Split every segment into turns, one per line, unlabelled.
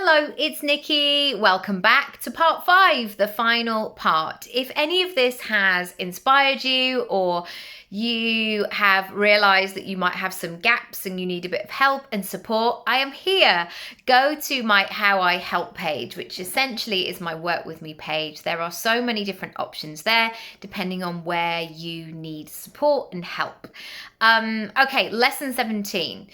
Hello, it's Nikki. Welcome back to part 5, the final part. If any of this has inspired you or you have realized that you might have some gaps and you need a bit of help and support, I am here. Go to my How I Help page, which essentially is my Work With Me page. There are so many different options there depending on where you need support and help. Okay, lesson 17.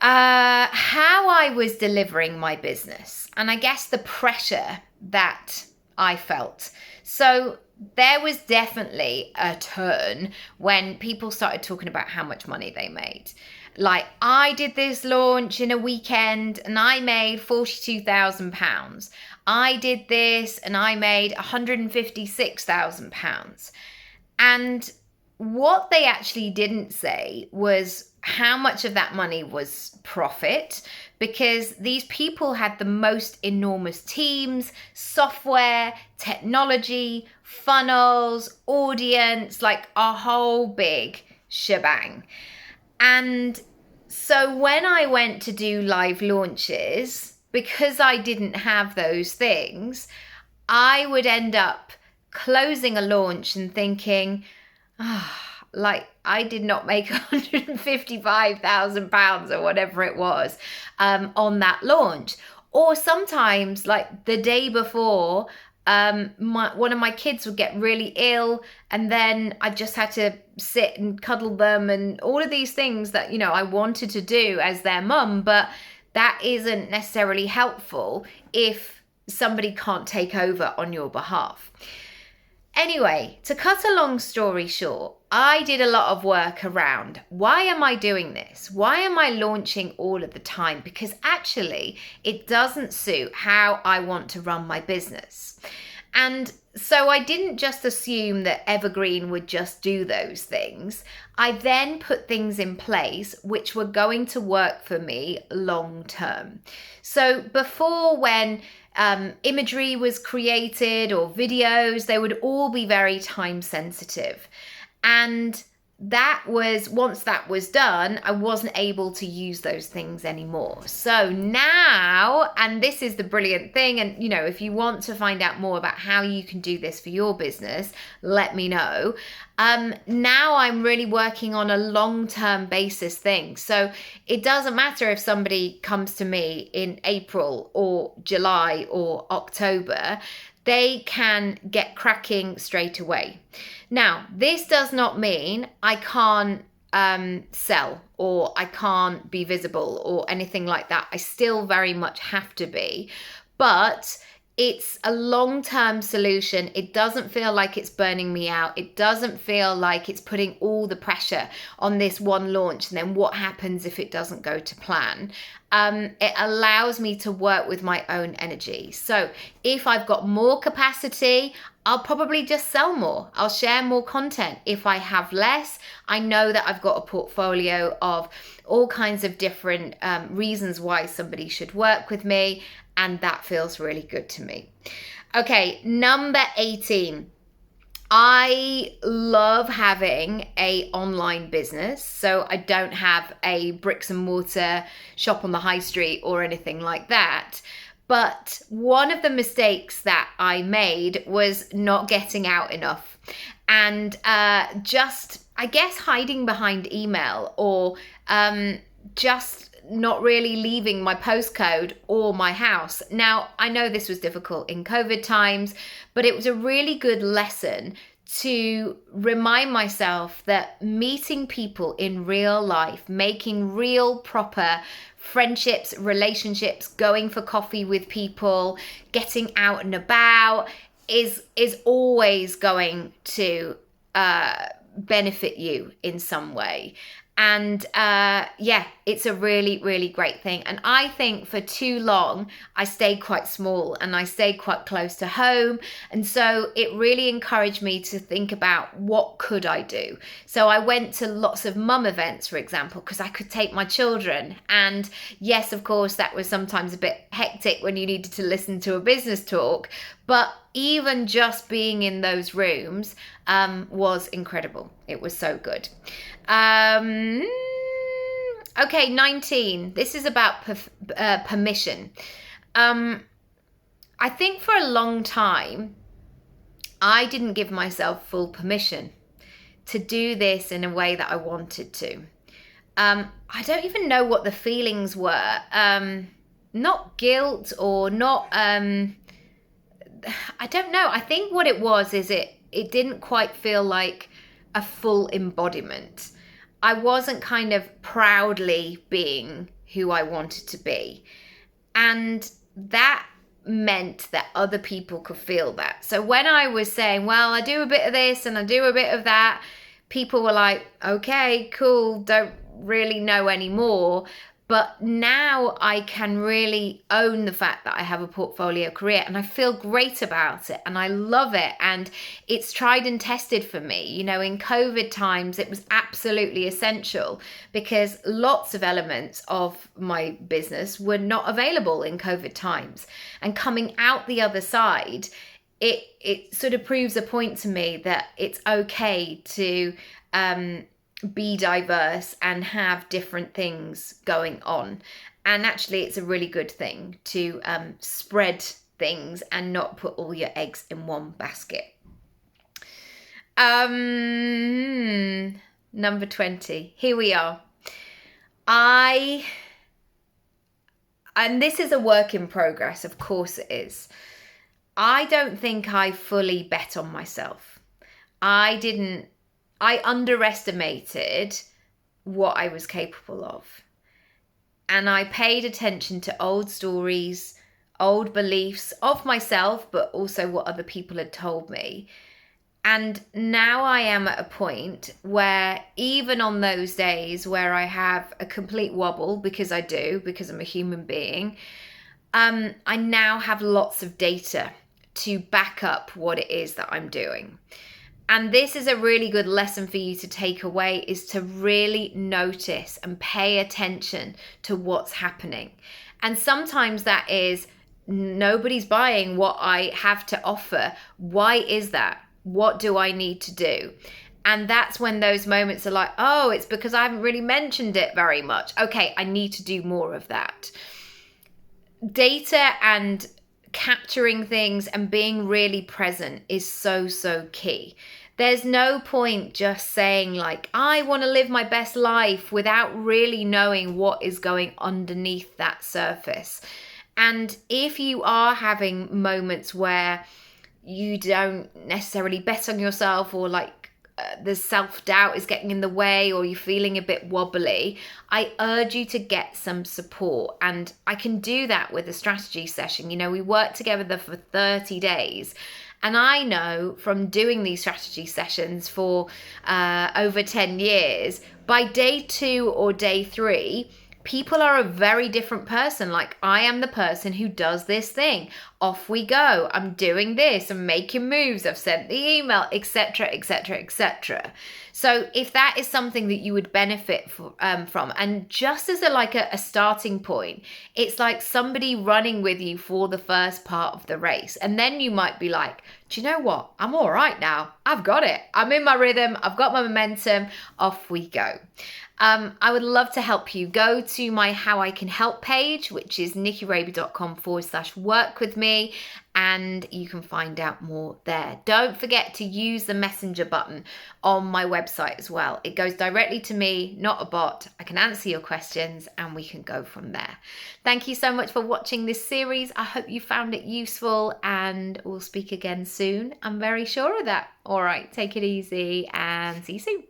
How I was delivering my business, and I guess the pressure that I felt. So there was definitely a turn when people started talking about how much money they made. Like, I did this launch in a weekend and I made £42,000. I did this and I made £156,000. And what they actually didn't say was how much of that money was profit, because these people had the most enormous teams, software, technology, funnels, audience, like a whole big shebang. And so when I went to do live launches, because I didn't have those things, I would end up closing a launch and thinking, like, I did not make £155,000 or whatever it was on that launch. Or sometimes, like the day before, one of my kids would get really ill, and then I just had to sit and cuddle them and all of these things that, I wanted to do as their mum, but that isn't necessarily helpful if somebody can't take over on your behalf. Anyway, to cut a long story short, I did a lot of work around, why am I doing this? Why am I launching all of the time? Because actually, it doesn't suit how I want to run my business. And so I didn't just assume that Evergreen would just do those things. I then put things in place which were going to work for me long term. So before, when imagery was created or videos, they would all be very time sensitive. And once that was done, I wasn't able to use those things anymore. So now, and this is the brilliant thing, and if you want to find out more about how you can do this for your business, let me know. Now I'm really working on a long-term basis thing. So it doesn't matter if somebody comes to me in April or July or October, they can get cracking straight away. Now, this does not mean I can't sell or I can't be visible or anything like that. I still very much have to be, but it's a long-term solution. It doesn't feel like it's burning me out. It doesn't feel like it's putting all the pressure on this one launch and then what happens if it doesn't go to plan. It allows me to work with my own energy. So if I've got more capacity, I'll probably just sell more. I'll share more content. If I have less, I know that I've got a portfolio of all kinds of different reasons why somebody should work with me. And that feels really good to me. Okay, number 18. I love having an online business. So I don't have a bricks and mortar shop on the high street or anything like that. But one of the mistakes that I made was not getting out enough and just, I guess, hiding behind email or just not really leaving my postcode or my house. Now, I know this was difficult in COVID times, but it was a really good lesson to remind myself that meeting people in real life, making real proper friendships, relationships, going for coffee with people, getting out and about is always going to benefit you in some way. And it's a really, really great thing. And I think for too long, I stayed quite small and I stayed quite close to home. And so it really encouraged me to think about what could I do. So I went to lots of mum events, for example, because I could take my children. And yes, of course, that was sometimes a bit hectic when you needed to listen to a business talk. But even just being in those rooms was incredible. It was so good. Okay, 19. This is about permission. I think for a long time, I didn't give myself full permission to do this in a way that I wanted to. I don't even know what the feelings were. Not guilt or not. I don't know. I think what it was is it didn't quite feel like a full embodiment. I wasn't kind of proudly being who I wanted to be. And that meant that other people could feel that. So when I was saying, well, I do a bit of this and I do a bit of that, people were like, okay, cool, don't really know anymore. But now I can really own the fact that I have a portfolio career and I feel great about it and I love it and it's tried and tested for me. You know, in COVID times, it was absolutely essential because lots of elements of my business were not available in COVID times. And coming out the other side, it sort of proves a point to me that it's okay to be diverse and have different things going on. And actually, it's a really good thing to spread things and not put all your eggs in one basket. Number 20. Here we are. And this is a work in progress, of course it is. I don't think I fully bet on myself. I underestimated what I was capable of. And I paid attention to old stories, old beliefs of myself, but also what other people had told me. And now I am at a point where even on those days where I have a complete wobble, because I do, because I'm a human being, I now have lots of data to back up what it is that I'm doing. And this is a really good lesson for you to take away, is to really notice and pay attention to what's happening. And sometimes that is nobody's buying what I have to offer. Why is that? What do I need to do? And that's when those moments are like, oh, it's because I haven't really mentioned it very much. Okay, I need to do more of that. Data and capturing things and being really present is so key. There's no point just saying like, I want to live my best life without really knowing what is going underneath that surface. And if you are having moments where you don't necessarily bet on yourself, or like the self-doubt is getting in the way, or you're feeling a bit wobbly, I urge you to get some support. And I can do that with a strategy session. You know, we work together for 30 days. And I know from doing these strategy sessions for over 10 years, by day 2 or day 3, people are a very different person. Like, I am the person who does this thing. Off we go. I'm doing this. I'm making moves. I've sent the email, etc., etc., etc. So if that is something that you would benefit from, and just as a starting point, it's like somebody running with you for the first part of the race. And then you might be like, do you know what? I'm all right now. I've got it. I'm in my rhythm. I've got my momentum. Off we go. I would love to help you. Go to my How I Can Help page, which is nikkiraby.com/work with me, and you can find out more there. Don't forget to use the messenger button on my website as well. It goes directly to me, not a bot. I can answer your questions and we can go from there. Thank you so much for watching this series. I hope you found it useful, and we'll speak again soon. I'm very sure of that. All right, take it easy and see you soon.